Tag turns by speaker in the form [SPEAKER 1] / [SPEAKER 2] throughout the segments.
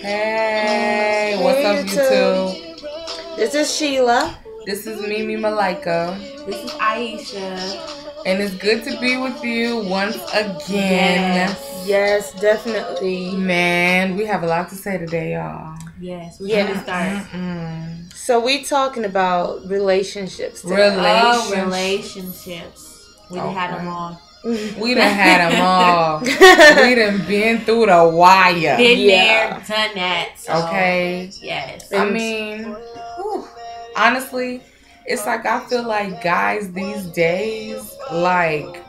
[SPEAKER 1] Hey, what's up, YouTube?
[SPEAKER 2] This is Sheila.
[SPEAKER 1] This is Mimi Malika.
[SPEAKER 3] This is Aisha.
[SPEAKER 1] And it's good to be with you once again.
[SPEAKER 2] Yes, definitely.
[SPEAKER 1] Man, we have a lot to say today, y'all.
[SPEAKER 3] Yes, we're going to start.
[SPEAKER 2] So we talking about relationships today.
[SPEAKER 3] Relationships. We done had them all.
[SPEAKER 1] We done had them all. We done been through the wire.
[SPEAKER 3] Been there, done that. So,
[SPEAKER 1] okay.
[SPEAKER 3] Yes.
[SPEAKER 1] I mean, honestly, it's like I feel like guys these days, like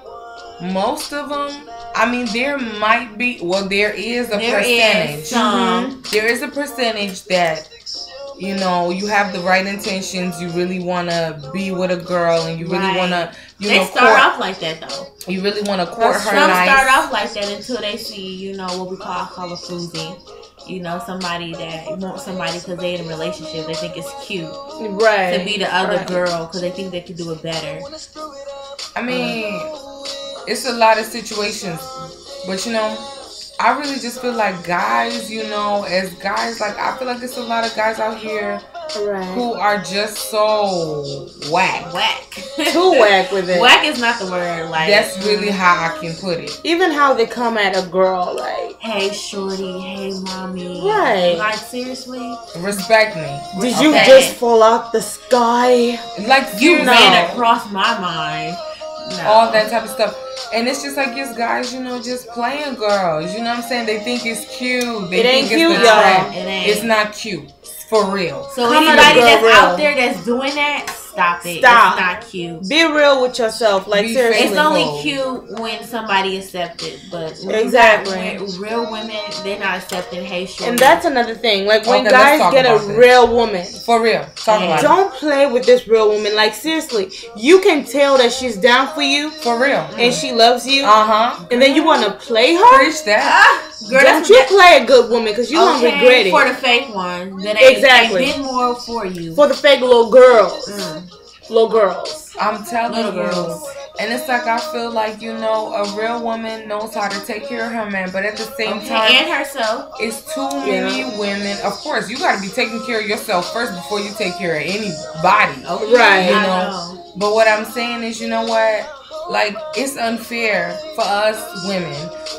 [SPEAKER 1] most of them, I mean, there might be, there is a percentage. There is a percentage that, you know, you have the right intentions. You really want to be with a girl, and you really want to,
[SPEAKER 3] they start off like that, though.
[SPEAKER 1] You really want to court her
[SPEAKER 3] Some
[SPEAKER 1] nice.
[SPEAKER 3] start off like that until they see, you know, what we call colorfusing. You know, somebody that wants somebody because they're in a relationship. They think it's cute.
[SPEAKER 2] Right.
[SPEAKER 3] To be the other girl because they think they can do it better.
[SPEAKER 1] I mean, it's a lot of situations. But, you know, I really just feel like guys, you know, as guys, like, I feel like there's a lot of guys out here who are just so whack.
[SPEAKER 2] Too whack with it.
[SPEAKER 3] Whack is not the word. Like,
[SPEAKER 1] that's really how I can put it.
[SPEAKER 2] Even how they come at a girl, like,
[SPEAKER 3] hey, shorty, hey, mommy.
[SPEAKER 2] Right.
[SPEAKER 3] Like, seriously?
[SPEAKER 1] Respect me.
[SPEAKER 2] Did you just fall out the sky?
[SPEAKER 1] Like,
[SPEAKER 3] you ran across my mind. No.
[SPEAKER 1] All that type of stuff. And it's just like, it's guys, you know, just playing girls. You know what I'm saying? They think it's cute. They think
[SPEAKER 2] cute,
[SPEAKER 1] it's
[SPEAKER 2] y'all.
[SPEAKER 3] It ain't.
[SPEAKER 1] It's not cute. For real.
[SPEAKER 3] So anybody that's out there that's doing that, stop it.
[SPEAKER 2] Stop.
[SPEAKER 3] It's not cute.
[SPEAKER 2] Be real with yourself. Like, seriously.
[SPEAKER 3] It's only cute when somebody accepts it. But
[SPEAKER 2] exactly.
[SPEAKER 3] Real women, they're not accepting hey shorty.
[SPEAKER 2] And that's another thing. Like, when guys get a real woman.
[SPEAKER 1] For real. Talk about it.
[SPEAKER 2] Don't play with this real woman. Like, seriously. You can tell that she's down for you.
[SPEAKER 1] For real.
[SPEAKER 2] And she loves you.
[SPEAKER 1] And
[SPEAKER 2] then you want to play her?
[SPEAKER 1] Preach that.
[SPEAKER 2] Girl, don't you play a good woman because you don't regret it.
[SPEAKER 3] For the fake one.
[SPEAKER 2] Exactly.
[SPEAKER 3] They did more for you.
[SPEAKER 2] For the fake little girls. Little girls.
[SPEAKER 1] I'm telling you. And it's like, I feel like, you know, a real woman knows how to take care of her man, but at the same time,
[SPEAKER 3] and herself.
[SPEAKER 1] It's too many women. Of course, you got to be taking care of yourself first before you take care of anybody.
[SPEAKER 2] Right.
[SPEAKER 1] You know. But what I'm saying is, you know what? Like, it's unfair for us women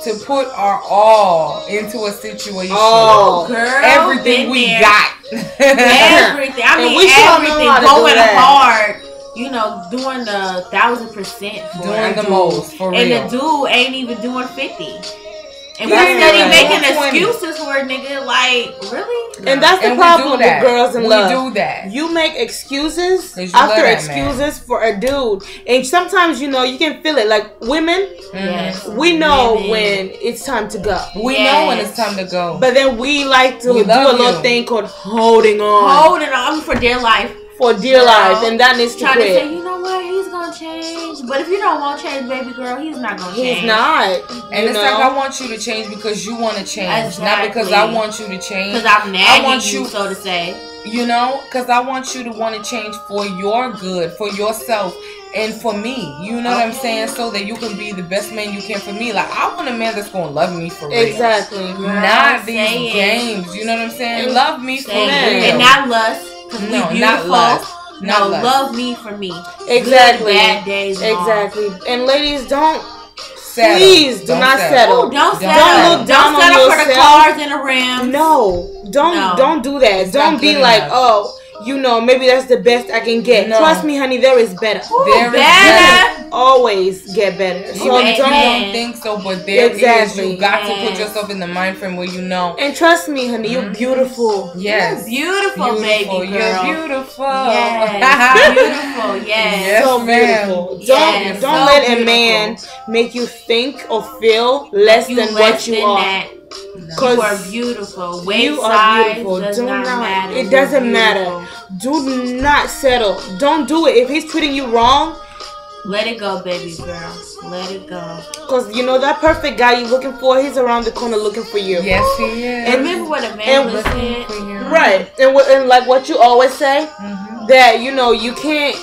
[SPEAKER 1] to put our all into a situation.
[SPEAKER 3] Oh, girl.
[SPEAKER 1] Everything we got.
[SPEAKER 3] Everything. I mean, everything. Going hard. You know, doing the 1,000% for
[SPEAKER 1] doing the most. For real.
[SPEAKER 3] And the dude ain't even doing 50. And we're steady making excuses for a nigga. Like, really?
[SPEAKER 2] And that's the problem with girls in love.
[SPEAKER 1] We do that.
[SPEAKER 2] You make excuses after excuses for a dude. And sometimes, you know, you can feel it. Like, women, we know when it's time to go.
[SPEAKER 1] We know when it's time to go.
[SPEAKER 2] But then we like to do a little thing called holding on.
[SPEAKER 3] Holding on for dear life.
[SPEAKER 2] For dear life. And that needs to quit.
[SPEAKER 3] Trying to say, you know what? He's going to change. But if you don't want change, baby girl, he's not going to change.
[SPEAKER 2] He's not.
[SPEAKER 1] And it's like, I want you to change because you want to change. Not because I want you to change.
[SPEAKER 3] Because I'm nagging you, so to say.
[SPEAKER 1] You know? Because I want you to want to change for your good, for yourself, and for me. You know what I'm saying? So that you can be the best man you can for me. Like, I want a man that's going to love me for real.
[SPEAKER 2] Exactly.
[SPEAKER 1] Not these games. You know what I'm saying? Love me for real.
[SPEAKER 3] And not lust.
[SPEAKER 1] No, not lust.
[SPEAKER 3] No, love me for me.
[SPEAKER 2] Exactly.
[SPEAKER 3] Bad days.
[SPEAKER 2] Exactly. And ladies, don't
[SPEAKER 1] settle.
[SPEAKER 2] Please do not settle.
[SPEAKER 3] Don't settle.
[SPEAKER 2] Don't look down on yourself.
[SPEAKER 3] For the cars and the rims.
[SPEAKER 2] No, don't do that. Don't be like, oh, you know, maybe that's the best I can get. No. Trust me, honey, there is better.
[SPEAKER 3] There is better.
[SPEAKER 2] Always get better. So
[SPEAKER 1] don't think so, but there is. You got to put yourself in the mind frame where you know.
[SPEAKER 2] And trust me, honey, you're beautiful.
[SPEAKER 1] Yes.
[SPEAKER 3] You're beautiful, baby girl.
[SPEAKER 1] You're beautiful.
[SPEAKER 3] Yes. Beautiful, yes.
[SPEAKER 2] So beautiful. Don't let a man make you think or feel less than what you are.
[SPEAKER 3] No. You are beautiful.
[SPEAKER 2] You are beautiful.
[SPEAKER 3] Does not matter.
[SPEAKER 2] It doesn't matter. Do not settle. Don't do it. If he's treating you wrong,
[SPEAKER 3] let it go, baby girl. Let it go.
[SPEAKER 2] Because you know that perfect guy you're looking for, he's around the corner looking for you.
[SPEAKER 1] Yes, he is.
[SPEAKER 3] And remember what Amanda said.
[SPEAKER 2] Right. And like what you always say, that you know you can't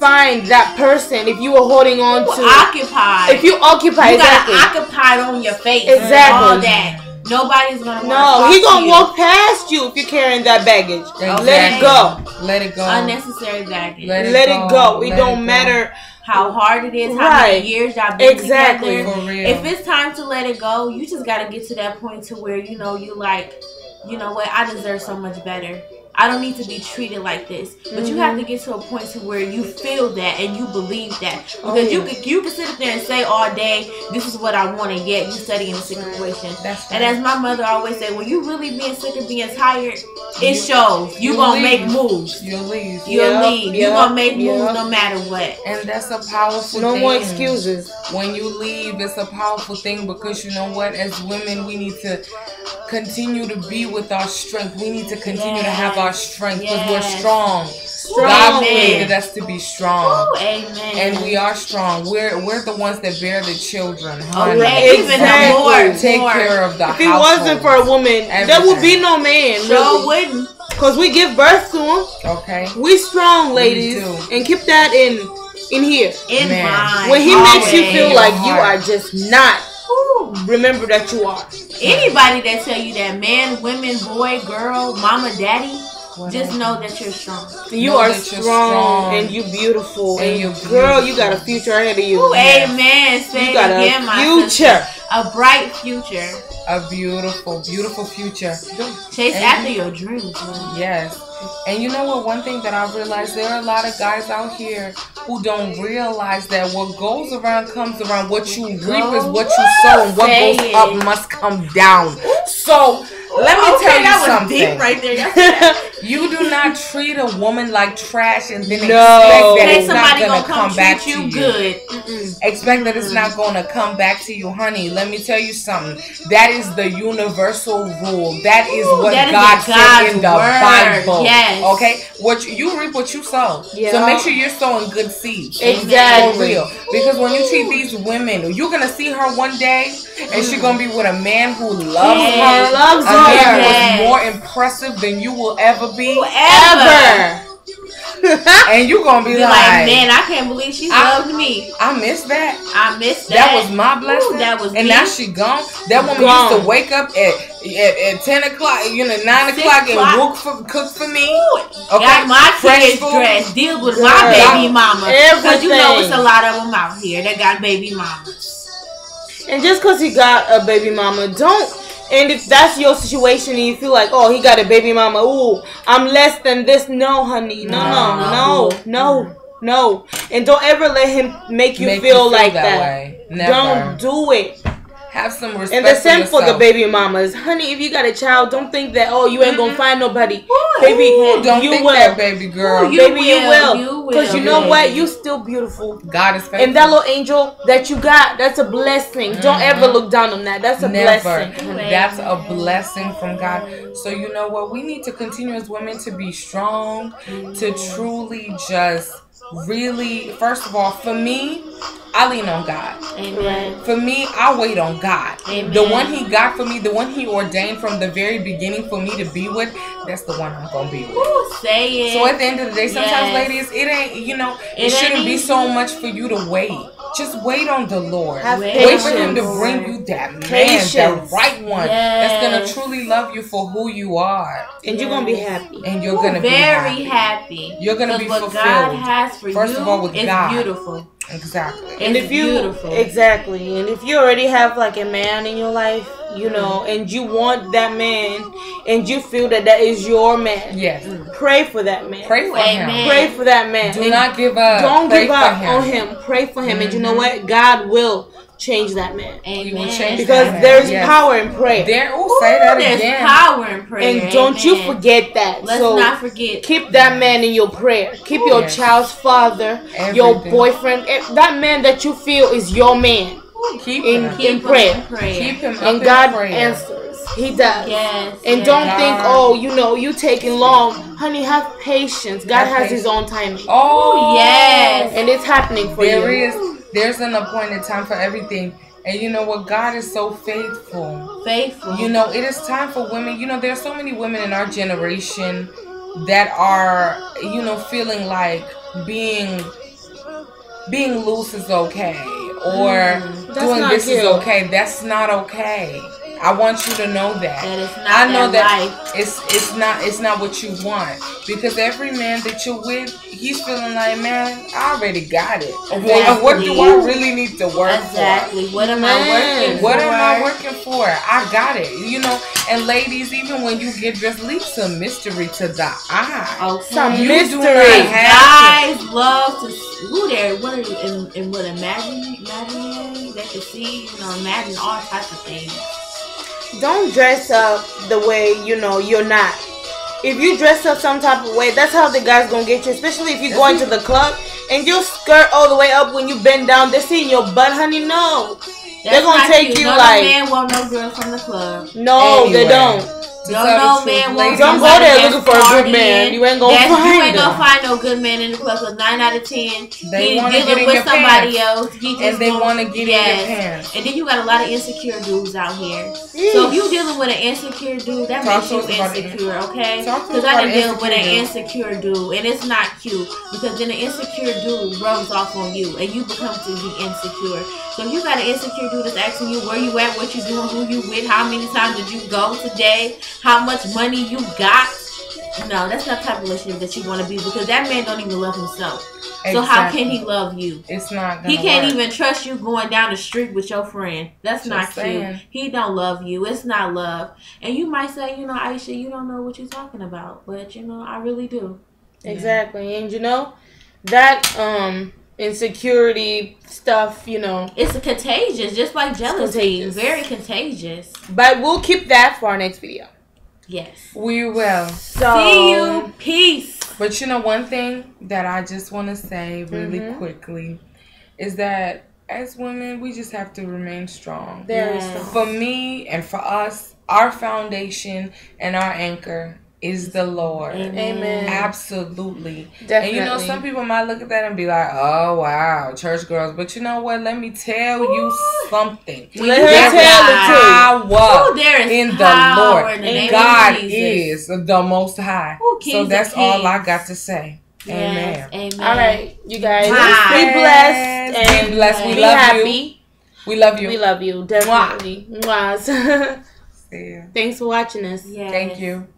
[SPEAKER 2] find that person if you were holding on to
[SPEAKER 3] occupied.
[SPEAKER 2] If you occupy,
[SPEAKER 3] you got occupied on your face.
[SPEAKER 2] Exactly.
[SPEAKER 3] All that. Nobody's gonna.
[SPEAKER 2] No, he gonna walk past you if you're carrying that baggage.
[SPEAKER 1] Exactly.
[SPEAKER 2] Let it go.
[SPEAKER 1] Let it go.
[SPEAKER 3] Unnecessary baggage.
[SPEAKER 2] Let it go. It don't matter
[SPEAKER 3] how hard it is, how many years y'all been together.
[SPEAKER 1] For real.
[SPEAKER 3] If it's time to let it go, you just gotta get to that point to where you like, you know what, I deserve so much better. I don't need to be treated like this. But you have to get to a point to where you feel that and you believe that. Because you can sit up there and say all day, this is what I want, and yet you studying the situation. And as my mother always said, when you really being sick and being tired, it shows. You gonna make moves.
[SPEAKER 1] You'll leave.
[SPEAKER 3] You'll leave. You gonna make moves no matter what.
[SPEAKER 1] And that's a powerful thing.
[SPEAKER 2] No more excuses.
[SPEAKER 1] When you leave, it's a powerful thing because you know what? As women, we need to continue to be with our strength. We need to continue to have our strength because we're strong. God created us to be strong.
[SPEAKER 3] Ooh, amen.
[SPEAKER 1] And we are strong. We're the ones that bear the children.
[SPEAKER 3] Even more.
[SPEAKER 1] Take care of the house.
[SPEAKER 2] If it wasn't for a woman, there would be no man.
[SPEAKER 3] Sure wouldn't.
[SPEAKER 2] Because we give birth to them.
[SPEAKER 1] Okay.
[SPEAKER 2] We strong, ladies. And keep that in here.
[SPEAKER 3] In mind.
[SPEAKER 2] When he makes you feel like you are just not, remember that you are.
[SPEAKER 3] Anybody that tell you that man, women, boy, girl, mama, daddy, just know that you're strong.
[SPEAKER 2] You are strong and you beautiful. And girl, you got a future ahead of you.
[SPEAKER 3] Ooh, amen. Say
[SPEAKER 2] you got
[SPEAKER 3] again,
[SPEAKER 2] a future.
[SPEAKER 3] A bright future.
[SPEAKER 1] A beautiful, beautiful future.
[SPEAKER 3] Chase after your dreams, man.
[SPEAKER 1] Yes. And you know what? One thing that I realized, there are a lot of guys out here who don't realize that what goes around comes around. What you reap is what you sow, and what goes up must come down. So let me tell you something.
[SPEAKER 3] Deep right there.
[SPEAKER 1] You do not treat a woman like trash and then expect
[SPEAKER 3] that
[SPEAKER 1] it's not
[SPEAKER 3] gonna
[SPEAKER 1] come back to you.
[SPEAKER 3] Good.
[SPEAKER 1] Expect that it's not going to come back to you, honey. Let me tell you something. That is the universal rule. That is what God said in the Bible.
[SPEAKER 3] Yes.
[SPEAKER 1] Okay? What you reap what you sow. Yeah. So make sure you're sowing good seeds.
[SPEAKER 2] Exactly.
[SPEAKER 1] For real. Because when you treat these women, you're going to see her one day and she's going to be with a man who loves her.
[SPEAKER 2] Loves her.
[SPEAKER 1] Man who is more impressive than you will ever be.
[SPEAKER 3] Ever.
[SPEAKER 1] And you gonna be like,
[SPEAKER 3] man, I can't believe she loved me.
[SPEAKER 1] I missed that.
[SPEAKER 3] I missed that.
[SPEAKER 1] That was my blessing.
[SPEAKER 3] Ooh, that was
[SPEAKER 1] and
[SPEAKER 3] me.
[SPEAKER 1] now she gone. That woman used to wake up at 10 o'clock, 9 o'clock and cook for me.
[SPEAKER 3] Okay, got my kids dressed, deal with my baby mama. Because you know it's a lot of them out here that got baby mamas.
[SPEAKER 2] And just because he got a baby mama, don't. And if that's your situation and you feel like, oh, he got a baby mama, ooh, I'm less than this. No, honey. No. And don't ever let him make you feel like that.
[SPEAKER 1] Way. Never.
[SPEAKER 2] Don't do it.
[SPEAKER 1] Have some respect.
[SPEAKER 2] And the same for the baby mamas. Honey, if you got a child, don't think that, oh, you ain't going to find nobody. Baby,
[SPEAKER 1] don't
[SPEAKER 2] you
[SPEAKER 1] think
[SPEAKER 2] will.
[SPEAKER 1] that, baby girl.
[SPEAKER 2] Baby, you will. Because you know what? You still beautiful.
[SPEAKER 1] God is faithful.
[SPEAKER 2] And that little angel that you got, that's a blessing. Don't ever look down on that. That's a blessing.
[SPEAKER 1] That's a blessing from God. So you know what? We need to continue as women to be strong, to truly just really, first of all, for me, I lean on God.
[SPEAKER 3] Amen.
[SPEAKER 1] For me, I wait on God.
[SPEAKER 3] Amen.
[SPEAKER 1] The one He got for me, the one He ordained from the very beginning for me to be with, that's the one I'm going to be with.
[SPEAKER 3] Ooh, say it.
[SPEAKER 1] So at the end of the day, sometimes, ladies, it ain't, it shouldn't be so much for you to wait. Just wait on the Lord. Wait for Him to bring you that man, the right one, that's going to truly love you for who you are.
[SPEAKER 2] And you're going to be happy.
[SPEAKER 1] And you're going to be
[SPEAKER 3] very happy.
[SPEAKER 1] You're going to be fulfilled.
[SPEAKER 3] What God has for
[SPEAKER 1] First of all, with God.
[SPEAKER 3] It's beautiful.
[SPEAKER 1] Exactly.
[SPEAKER 2] And if you already have like a man in your life, and you want that man, and you feel that is your man, pray for that man.
[SPEAKER 1] Pray for him.
[SPEAKER 2] Pray for that man.
[SPEAKER 1] Do not give up.
[SPEAKER 2] Don't give up on him. Pray for him, and you know what? God will change that man.
[SPEAKER 3] He will
[SPEAKER 1] change
[SPEAKER 2] because there's power in prayer.
[SPEAKER 1] Say that again.
[SPEAKER 3] There's power in prayer.
[SPEAKER 2] And don't you forget that.
[SPEAKER 3] Let's not forget.
[SPEAKER 2] Keep that man in your prayer. Keep your child's father, your boyfriend, that man that you feel is your man.
[SPEAKER 1] Keep
[SPEAKER 2] him in prayer.
[SPEAKER 1] Keep him up
[SPEAKER 2] and God
[SPEAKER 1] in prayer.
[SPEAKER 2] Answers. He does.
[SPEAKER 3] Yes.
[SPEAKER 2] And don't think, you taking long. Honey, have patience. God has His own timing.
[SPEAKER 1] Oh,
[SPEAKER 3] yes.
[SPEAKER 2] And it's happening for you.
[SPEAKER 1] There's an appointed time for everything. And you know what? God is so faithful.
[SPEAKER 3] Faithful.
[SPEAKER 1] It is time for women. There's so many women in our generation that are, feeling like being loose is okay. Or doing this is okay. That's not okay. I want you to know that.
[SPEAKER 3] That it's not
[SPEAKER 1] I know that
[SPEAKER 3] life.
[SPEAKER 1] it's not what you want, because every man that you're with, he's feeling like, man, I already got it.
[SPEAKER 3] Exactly.
[SPEAKER 1] What do I really need to work
[SPEAKER 3] Exactly.
[SPEAKER 1] for?
[SPEAKER 3] What am I working for?
[SPEAKER 1] What am I working for? I got it. You know, and ladies, even when you get dressed, leave some mystery to the eye.
[SPEAKER 3] Oh,
[SPEAKER 2] Some
[SPEAKER 1] You
[SPEAKER 2] mystery.
[SPEAKER 1] do not have
[SPEAKER 3] Guys love to who there. What are you in what imaginary? They can see, imagine all types of things.
[SPEAKER 2] Don't dress up the way you're not. If you dress up some type of way, that's how the guy's gonna get you. Especially if you go into the club and your skirt all the way up when you bend down, they're seeing your butt, honey. No, they're gonna take you like.
[SPEAKER 3] No man want no girl from the club.
[SPEAKER 2] No,
[SPEAKER 1] Anyway.
[SPEAKER 2] they don't.
[SPEAKER 3] No man wants.
[SPEAKER 2] Don't go there looking for a good man. You ain't gonna find
[SPEAKER 3] You ain't
[SPEAKER 2] him.
[SPEAKER 3] gonna find no good man in the club. Cause 9 out of 10,
[SPEAKER 1] They
[SPEAKER 3] he's
[SPEAKER 1] wanna get
[SPEAKER 3] dealing
[SPEAKER 1] in
[SPEAKER 3] with
[SPEAKER 1] your
[SPEAKER 3] somebody
[SPEAKER 1] pants.
[SPEAKER 3] else. He just
[SPEAKER 1] And they
[SPEAKER 3] wants-
[SPEAKER 1] want to get in your pants.
[SPEAKER 3] And then you got a lot of insecure dudes out here. So if you dealing with an insecure dude, that
[SPEAKER 1] Talk
[SPEAKER 3] makes
[SPEAKER 1] to
[SPEAKER 3] you
[SPEAKER 1] us about it.
[SPEAKER 3] insecure, okay?
[SPEAKER 1] Talk to us
[SPEAKER 3] Because I
[SPEAKER 1] about
[SPEAKER 3] done
[SPEAKER 1] an
[SPEAKER 3] deal with an
[SPEAKER 1] insecure
[SPEAKER 3] insecure dude, and it's not cute. Because then the insecure dude rubs off on you, and you become to be insecure. So if you got an insecure dude that's asking you where you at, what you doing, who you with, how many times did you go today, how much money you got, no, that's not the type of relationship that you want to be, because that man don't even love himself. So how can he love you?
[SPEAKER 1] It's not.
[SPEAKER 3] He can't
[SPEAKER 1] work.
[SPEAKER 3] even trust you going down the street with your friend. That's not
[SPEAKER 1] Just saying.
[SPEAKER 3] cute. He don't love you. It's not love. And you might say, Aisha, you don't know what you're talking about, but I really do.
[SPEAKER 2] Exactly, and that insecurity stuff,
[SPEAKER 3] It's contagious, just like jealousy.
[SPEAKER 2] contagious.
[SPEAKER 3] Very contagious.
[SPEAKER 2] But we'll keep that for our next video.
[SPEAKER 3] Yes.
[SPEAKER 1] We will.
[SPEAKER 2] So,
[SPEAKER 3] See you. Peace.
[SPEAKER 1] But one thing that I just want to say really quickly is that as women, we just have to remain strong.
[SPEAKER 2] Very
[SPEAKER 3] Yes.
[SPEAKER 2] strong.
[SPEAKER 1] For me and for us, our foundation and our anchor is the Lord.
[SPEAKER 2] Amen.
[SPEAKER 1] Absolutely.
[SPEAKER 2] Definitely.
[SPEAKER 1] And some people might look at that and be like, oh, wow, church girls. But you know what? Let me tell you something.
[SPEAKER 2] Let her tell the truth.
[SPEAKER 1] Power
[SPEAKER 3] There is
[SPEAKER 1] in the
[SPEAKER 3] power
[SPEAKER 1] Lord.
[SPEAKER 3] in the name
[SPEAKER 1] God
[SPEAKER 3] of Jesus.
[SPEAKER 1] is the Most High.
[SPEAKER 3] Kings
[SPEAKER 1] So
[SPEAKER 3] of
[SPEAKER 1] that's all I
[SPEAKER 3] kings.
[SPEAKER 1] got to say.
[SPEAKER 3] Yes.
[SPEAKER 1] Amen.
[SPEAKER 3] Amen.
[SPEAKER 2] All right, you guys.
[SPEAKER 3] Bye.
[SPEAKER 2] Be blessed and
[SPEAKER 1] Be blessed. We
[SPEAKER 2] be
[SPEAKER 1] love
[SPEAKER 2] happy.
[SPEAKER 1] you. We love you.
[SPEAKER 2] We love you, definitely. Mwah.
[SPEAKER 1] See ya.
[SPEAKER 2] Thanks for watching us.
[SPEAKER 3] Yes.
[SPEAKER 1] Thank you.